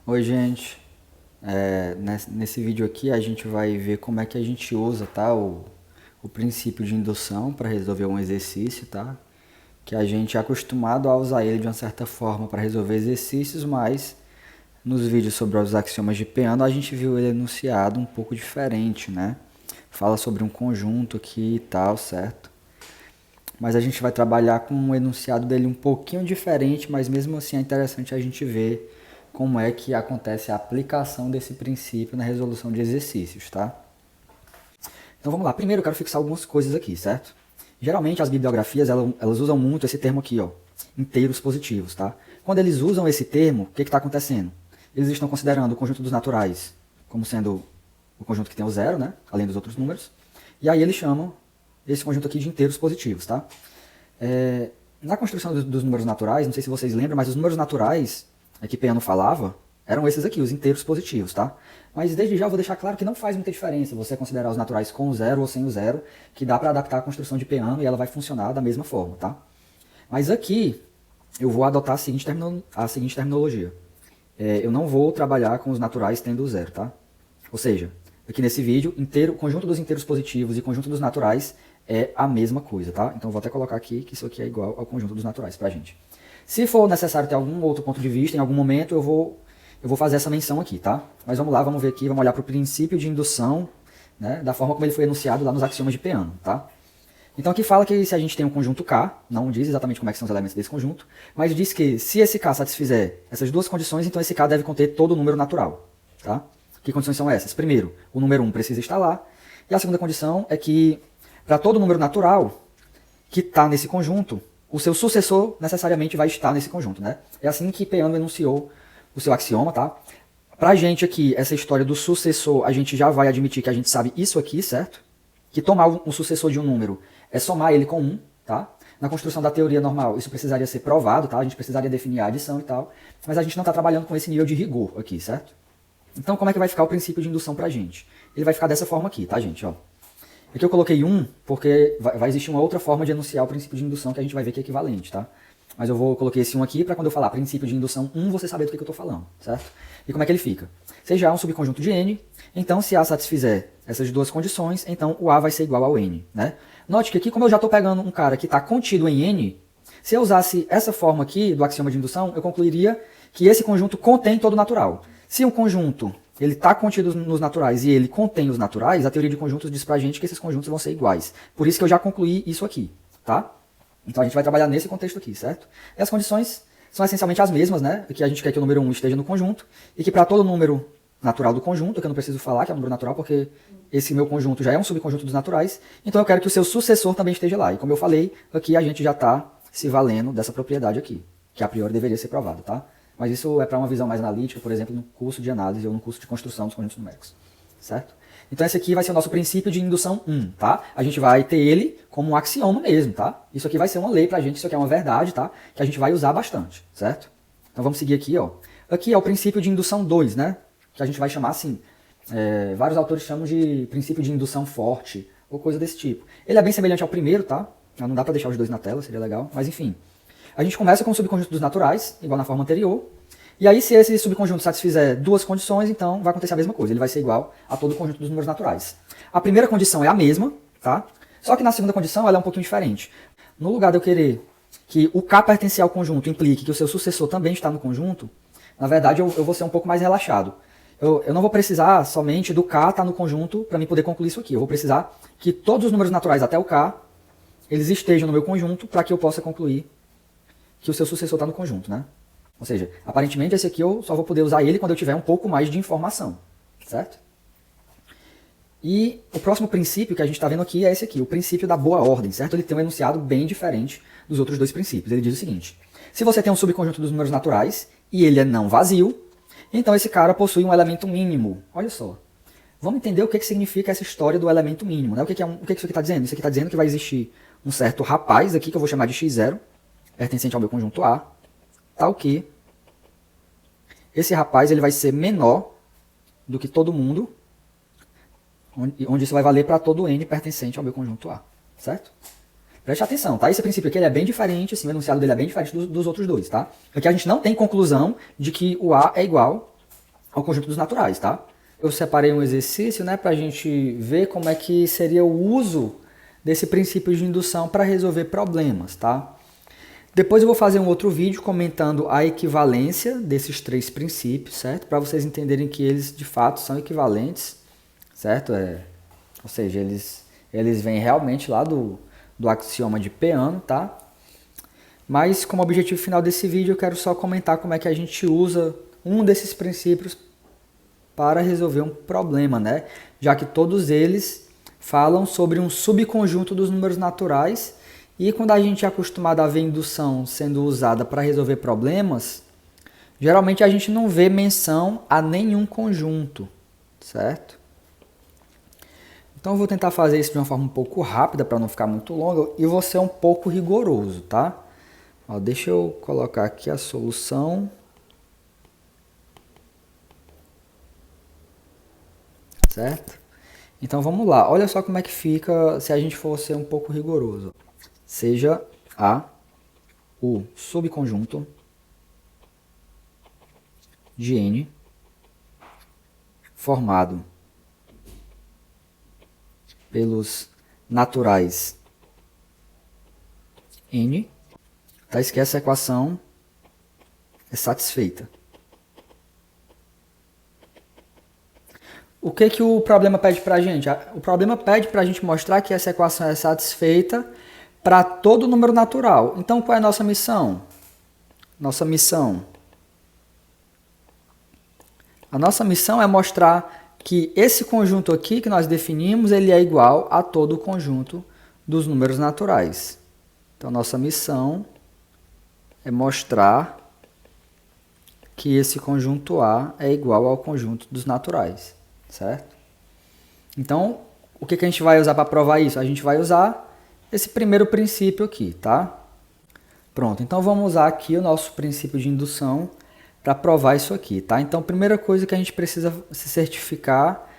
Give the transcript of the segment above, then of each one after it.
Oi, gente. Nesse vídeo aqui a gente vai ver como é que a gente usa, tá, o princípio de indução para resolver um exercício, tá? Que a gente é acostumado a usar ele de uma certa forma para resolver exercícios, mas nos vídeos sobre os axiomas de Peano a gente viu ele enunciado um pouco diferente, né? Fala sobre um conjunto aqui e tal, certo? Mas a gente vai trabalhar com um enunciado dele um pouquinho diferente, mas mesmo assim é interessante a gente ver como é que acontece a aplicação desse princípio na resolução de exercícios, tá? Então vamos lá. Primeiro eu quero fixar algumas coisas aqui, certo? Geralmente as bibliografias elas usam muito esse termo aqui, ó, inteiros positivos, tá? Quando eles usam esse termo, o que está acontecendo? Eles estão considerando o conjunto dos naturais como sendo o conjunto que tem o zero, né? Além dos outros números. E aí eles chamam esse conjunto aqui de inteiros positivos, tá? Na construção dos números naturais, não sei se vocês lembram, mas os números naturais que Peano falava eram esses aqui, os inteiros positivos, tá? Mas desde já eu vou deixar claro que não faz muita diferença você considerar os naturais com o zero ou sem o zero, que dá para adaptar a construção de Peano e ela vai funcionar da mesma forma, tá? Mas aqui eu vou adotar a seguinte terminologia. Eu não vou trabalhar com os naturais tendo o zero, tá? Ou seja, aqui nesse vídeo, conjunto dos inteiros positivos e conjunto dos naturais é a mesma coisa, tá? Então eu vou até colocar aqui que isso aqui é igual ao conjunto dos naturais pra gente. Se for necessário ter algum outro ponto de vista, em algum momento eu vou fazer essa menção aqui, tá? Mas vamos lá, vamos ver aqui, vamos olhar para o princípio de indução, né, da forma como ele foi enunciado lá nos axiomas de Peano, tá? Então aqui fala que se a gente tem um conjunto K, não diz exatamente como é que são os elementos desse conjunto, mas diz que se esse K satisfizer essas duas condições, então esse K deve conter todo o número natural, tá? Que condições são essas? Primeiro, o número 1 precisa estar lá, e a segunda condição é que para todo número natural que está nesse conjunto, o seu sucessor necessariamente vai estar nesse conjunto, né? É assim que Peano enunciou o seu axioma, tá? Pra gente aqui, essa história do sucessor, a gente já vai admitir que a gente sabe isso aqui, certo? Que tomar um sucessor de um número é somar ele com 1, tá? Na construção da teoria normal, isso precisaria ser provado, tá? A gente precisaria definir a adição e tal, mas a gente não está trabalhando com esse nível de rigor aqui, certo? Então, como é que vai ficar o princípio de indução pra gente? Ele vai ficar dessa forma aqui, tá, gente? Ó. Aqui eu coloquei 1 porque vai existir uma outra forma de enunciar o princípio de indução que a gente vai ver que é equivalente, tá? Mas coloquei esse 1 aqui para quando eu falar princípio de indução 1, você saber do que eu estou falando, certo? E como é que ele fica? Seja A um subconjunto de N, então se A satisfizer essas duas condições, então o A vai ser igual ao N, né? Note que aqui, como eu já estou pegando um cara que está contido em N, se eu usasse essa forma aqui do axioma de indução, eu concluiria que esse conjunto contém todo natural. Se um conjunto ele está contido nos naturais e ele contém os naturais, a teoria de conjuntos diz pra gente que esses conjuntos vão ser iguais. Por isso que eu já concluí isso aqui, tá? Então a gente vai trabalhar nesse contexto aqui, certo? E as condições são essencialmente as mesmas, né? Que a gente quer que o número 1 esteja no conjunto e que para todo número natural do conjunto, que eu não preciso falar que é um número natural, porque esse meu conjunto já é um subconjunto dos naturais, então eu quero que o seu sucessor também esteja lá. E como eu falei, aqui a gente já está se valendo dessa propriedade aqui, que a priori deveria ser provado, tá? Mas isso é para uma visão mais analítica, por exemplo, no curso de análise ou no curso de construção dos conjuntos numéricos, certo? Então esse aqui vai ser o nosso princípio de indução 1, tá? A gente vai ter ele como um axioma mesmo, tá? Isso aqui vai ser uma lei pra gente, isso aqui é uma verdade, tá? Que a gente vai usar bastante, certo? Então vamos seguir aqui, ó. Aqui é o princípio de indução 2, né? Que a gente vai chamar assim, vários autores chamam de princípio de indução forte, ou coisa desse tipo. Ele é bem semelhante ao primeiro, tá? Não dá pra deixar os dois na tela, seria legal, mas enfim. A gente começa com o subconjunto dos naturais, igual na forma anterior, e aí, se esse subconjunto satisfizer duas condições, então vai acontecer a mesma coisa. Ele vai ser igual a todo o conjunto dos números naturais. A primeira condição é a mesma, tá? Só que na segunda condição ela é um pouquinho diferente. No lugar de eu querer que o K pertencer ao conjunto implique que o seu sucessor também está no conjunto, na verdade eu vou ser um pouco mais relaxado. Eu não vou precisar somente do K estar no conjunto para mim poder concluir isso aqui. Eu vou precisar que todos os números naturais até o K, eles estejam no meu conjunto para que eu possa concluir que o seu sucessor está no conjunto, né? Ou seja, aparentemente esse aqui eu só vou poder usar ele quando eu tiver um pouco mais de informação, certo? E o próximo princípio que a gente está vendo aqui é esse aqui, o princípio da boa ordem, certo? Ele tem um enunciado bem diferente dos outros dois princípios. Ele diz o seguinte: se você tem um subconjunto dos números naturais e ele é não vazio, então esse cara possui um elemento mínimo. Olha só. Vamos entender o que significa essa história do elemento mínimo, né? O que isso aqui está dizendo? Isso aqui está dizendo que vai existir um certo rapaz aqui, que eu vou chamar de x0, pertencente ao meu conjunto A, tal que esse rapaz ele vai ser menor do que todo mundo, onde isso vai valer para todo n pertencente ao meu conjunto A, certo? Preste atenção, tá? Esse princípio aqui ele é bem diferente, assim, o enunciado dele é bem diferente dos outros dois, tá? Aqui a gente não tem conclusão de que o A é igual ao conjunto dos naturais, tá? Eu separei um exercício, né, para a gente ver como é que seria o uso desse princípio de indução para resolver problemas, tá? Depois eu vou fazer um outro vídeo comentando a equivalência desses três princípios, certo? Para vocês entenderem que eles de fato são equivalentes, certo? Ou seja, eles vêm realmente lá do axioma de Peano, tá? Mas como objetivo final desse vídeo eu quero só comentar como é que a gente usa um desses princípios para resolver um problema, né? Já que todos eles falam sobre um subconjunto dos números naturais e quando a gente é acostumado a ver indução sendo usada para resolver problemas, geralmente a gente não vê menção a nenhum conjunto, certo? Então eu vou tentar fazer isso de uma forma um pouco rápida para não ficar muito longa e vou ser um pouco rigoroso, tá? Ó, deixa eu colocar aqui a solução. Certo? Então vamos lá. Olha só como é que fica se a gente for ser um pouco rigoroso. Seja A o subconjunto de N formado pelos naturais N, tá? Esquece a equação, é satisfeita. O que o problema pede para a gente? O problema pede para a gente mostrar que essa equação é satisfeita para todo número natural. Então, qual é a nossa missão? A nossa missão é mostrar que esse conjunto aqui que nós definimos, ele é igual a todo o conjunto dos números naturais. Então, nossa missão é mostrar que esse conjunto A é igual ao conjunto dos naturais, certo? Então, o que a gente vai usar para provar isso? A gente vai usar esse primeiro princípio aqui, tá? Pronto, então vamos usar aqui o nosso princípio de indução para provar isso aqui, tá? Então, primeira coisa que a gente precisa se certificar,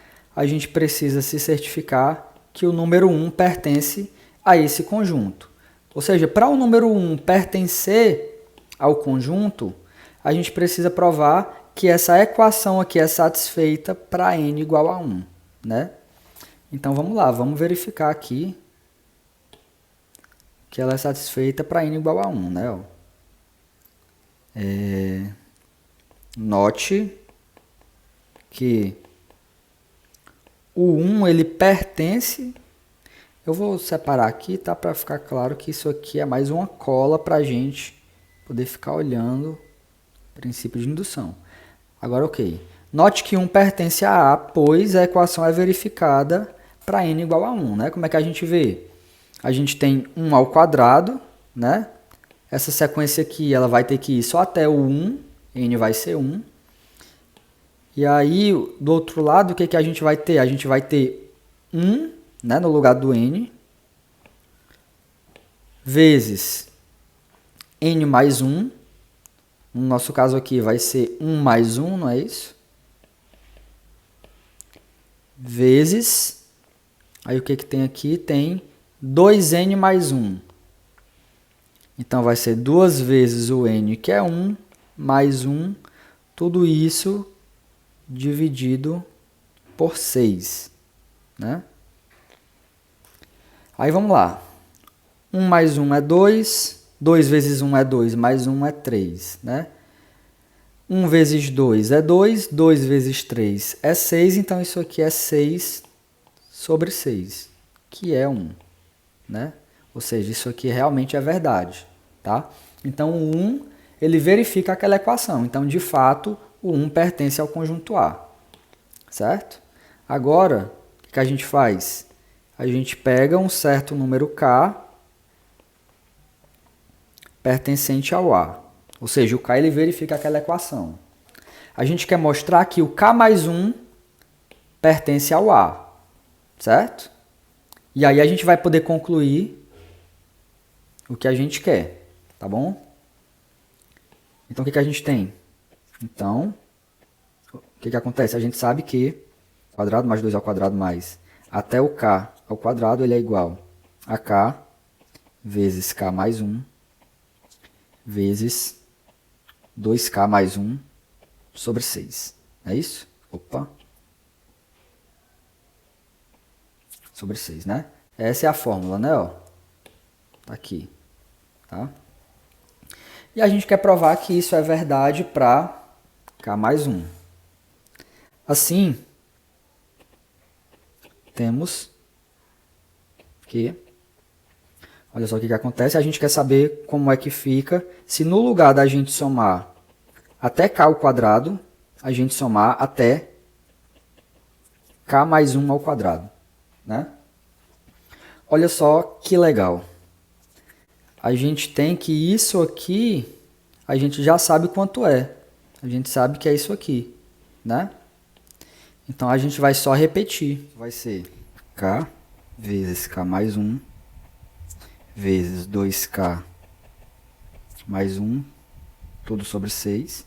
que o número 1 pertence a esse conjunto. Ou seja, para o número 1 pertencer ao conjunto, a gente precisa provar que essa equação aqui é satisfeita para n igual a 1, né? Então vamos lá, vamos verificar aqui que ela é satisfeita para n igual a 1, né? Note que o 1 ele pertence. Eu vou separar aqui, tá? Para ficar claro que isso aqui é mais uma cola para a gente poder ficar olhando o princípio de indução. Agora, ok. Note que 1 pertence a A, pois a equação é verificada para n igual a 1, né? Como é que a gente vê? A gente tem 1 ao quadrado, né? Essa sequência aqui, ela vai ter que ir só até o 1, n vai ser 1. E aí, do outro lado, o que a gente vai ter? A gente vai ter 1, né, no lugar do n, vezes n mais 1. No nosso caso aqui vai ser 1 mais 1, não é isso? Vezes, aí o que tem aqui? Tem 2n mais 1. Então, vai ser 2 vezes o n, que é 1, mais 1, tudo isso dividido por 6, né? Aí, vamos lá. 1 mais 1 é 2, 2 vezes 1 é 2, mais 1 é 3, né? 1 vezes 2 é 2, 2 vezes 3 é 6, então isso aqui é 6 sobre 6, que é 1, né? Ou seja, isso aqui realmente é verdade, tá? Então, o 1, ele verifica aquela equação. Então, de fato, o 1 pertence ao conjunto A, certo? Agora, o que a gente faz? A gente pega um certo número K pertencente ao A. Ou seja, o K ele verifica aquela equação. A gente quer mostrar que o K mais 1 pertence ao A, certo? E aí a gente vai poder concluir o que a gente quer, tá bom? Então, o que a gente tem? Então, o que acontece? A gente sabe que quadrado mais 2 ao quadrado mais até o K ao quadrado ele é igual a K vezes K mais 1 vezes 2K mais 1 sobre 6. É isso? Opa. Sobre 6, né? Essa é a fórmula, né? Ó, tá aqui, tá? E a gente quer provar que isso é verdade para K mais 1. Assim, temos que... Olha só o que acontece. A gente quer saber como é que fica se no lugar da gente somar até K ao quadrado, a gente somar até K mais 1 ao quadrado, né? Olha só que legal. A gente tem que isso aqui, a gente já sabe quanto é. A gente sabe que é isso aqui, né? Então a gente vai só repetir. Vai ser K vezes K mais 1 vezes 2K mais 1, tudo sobre 6,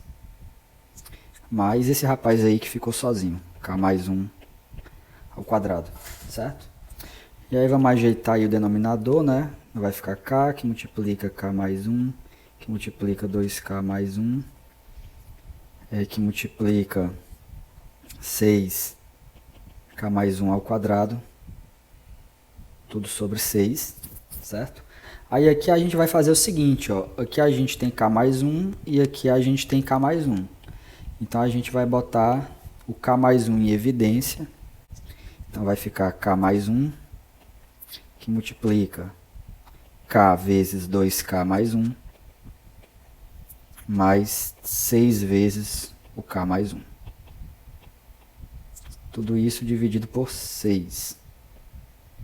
mais esse rapaz aí que ficou sozinho, K mais 1 ao quadrado, certo? E aí vamos ajeitar aí o denominador, né? Vai ficar K, que multiplica K mais 1, que multiplica 2K mais 1, que multiplica 6K mais 1 ao quadrado, tudo sobre 6, certo? Aí aqui a gente vai fazer o seguinte, ó, aqui a gente tem K mais 1 e aqui a gente tem K mais 1. Então a gente vai botar o K mais 1 em evidência, então vai ficar K mais 1, que multiplica K vezes 2K mais 1, mais 6 vezes o K mais 1. Tudo isso dividido por 6,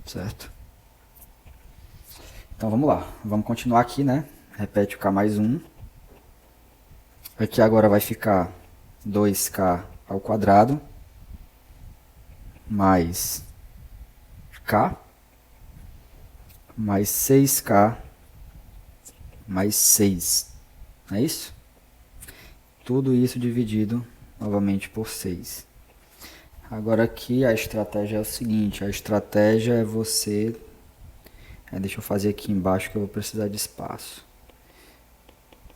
certo? Então vamos lá, vamos continuar aqui, né? Repete o K mais 1. Aqui agora vai ficar 2K ao quadrado, mais K, mais 6K, mais 6. É isso? Tudo isso dividido novamente por 6. Agora aqui a estratégia é o seguinte, a estratégia é você... deixa eu fazer aqui embaixo que eu vou precisar de espaço.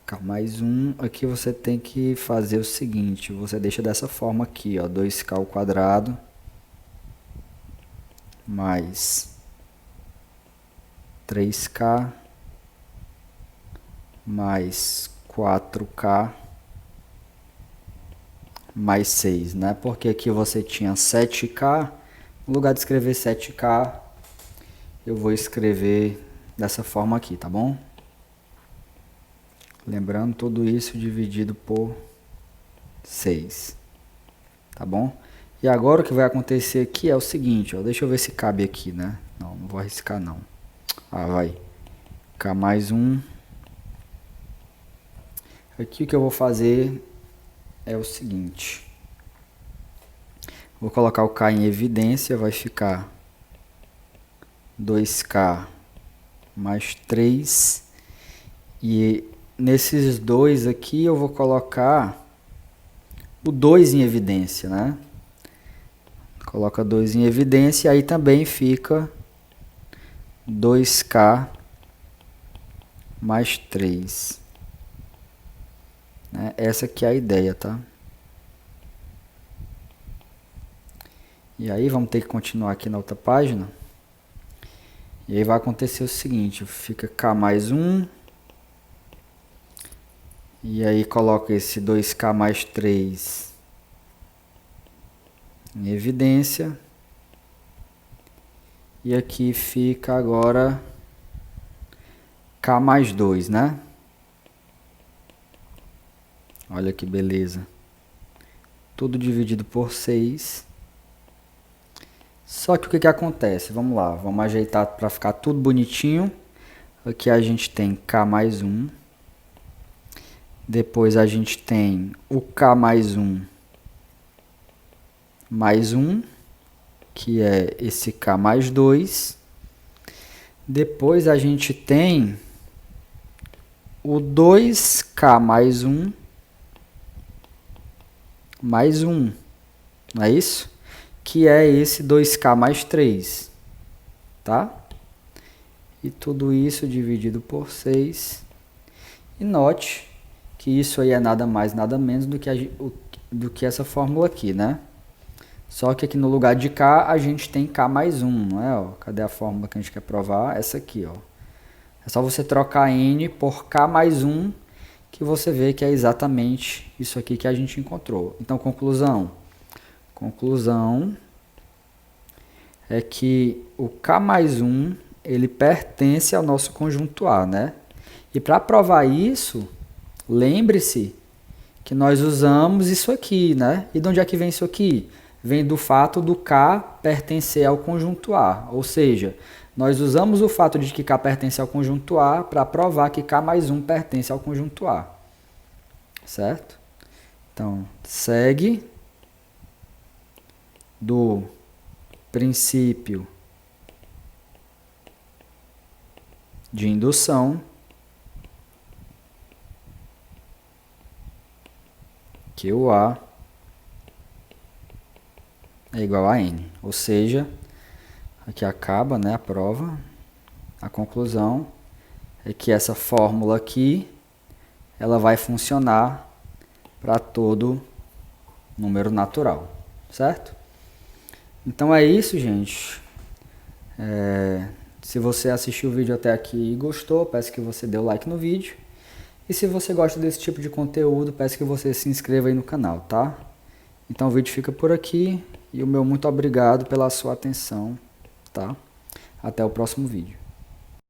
K mais 1, aqui você tem que fazer o seguinte, você deixa dessa forma aqui, ó, 2K ao quadrado, mais 3K, mais 4K, mais 6, né? Porque aqui você tinha 7K, no lugar de escrever 7K, eu vou escrever dessa forma aqui, tá bom? Lembrando, tudo isso dividido por 6, tá bom? E agora o que vai acontecer aqui é o seguinte, ó, deixa eu ver se cabe aqui, né? Não, não vou arriscar não. Ah, vai. K mais 1. Aqui o que eu vou fazer é o seguinte. Vou colocar o K em evidência, vai ficar 2K mais 3. E nesses dois aqui eu vou colocar o 2 em evidência, né? Coloca 2 em evidência, aí também fica 2K mais 3. Né? Essa aqui é a ideia, tá? E aí vamos ter que continuar aqui na outra página. E aí vai acontecer o seguinte, fica K mais 1. E aí coloca esse 2K mais 3 em evidência. E aqui fica agora K mais 2, né? Olha que beleza. Tudo dividido por 6. Só que o que acontece? Vamos lá, vamos ajeitar para ficar tudo bonitinho. Aqui a gente tem K mais 1. Depois a gente tem o K mais 1 mais 1, que é esse K mais 2. Depois a gente tem o 2K mais 1 mais 1, não é isso? Que é esse 2K mais 3, tá? E tudo isso dividido por 6. E note que isso aí é nada mais, nada menos do que do que essa fórmula aqui, né? Só que aqui no lugar de K, a gente tem K mais 1, não é? Ó, cadê a fórmula que a gente quer provar? Essa aqui, ó. É só você trocar N por K mais 1, que você vê que é exatamente isso aqui que a gente encontrou. Então, conclusão. Conclusão é que o K mais 1, ele pertence ao nosso conjunto A, né? E para provar isso, lembre-se que nós usamos isso aqui, né? E de onde é que vem isso aqui? Vem do fato do K pertencer ao conjunto A. Ou seja, nós usamos o fato de que K pertence ao conjunto A para provar que K mais 1 pertence ao conjunto A. Certo? Então, segue do princípio de indução que o A é igual a N. Ou seja, aqui acaba, né, a prova. A conclusão é que essa fórmula aqui, ela vai funcionar para todo número natural, certo? Então é isso, gente. Se você assistiu o vídeo até aqui e gostou, peço que você dê o like no vídeo. E se você gosta desse tipo de conteúdo, peço que você se inscreva aí no canal, tá? Então o vídeo fica por aqui e o meu muito obrigado pela sua atenção, tá? Até o próximo vídeo.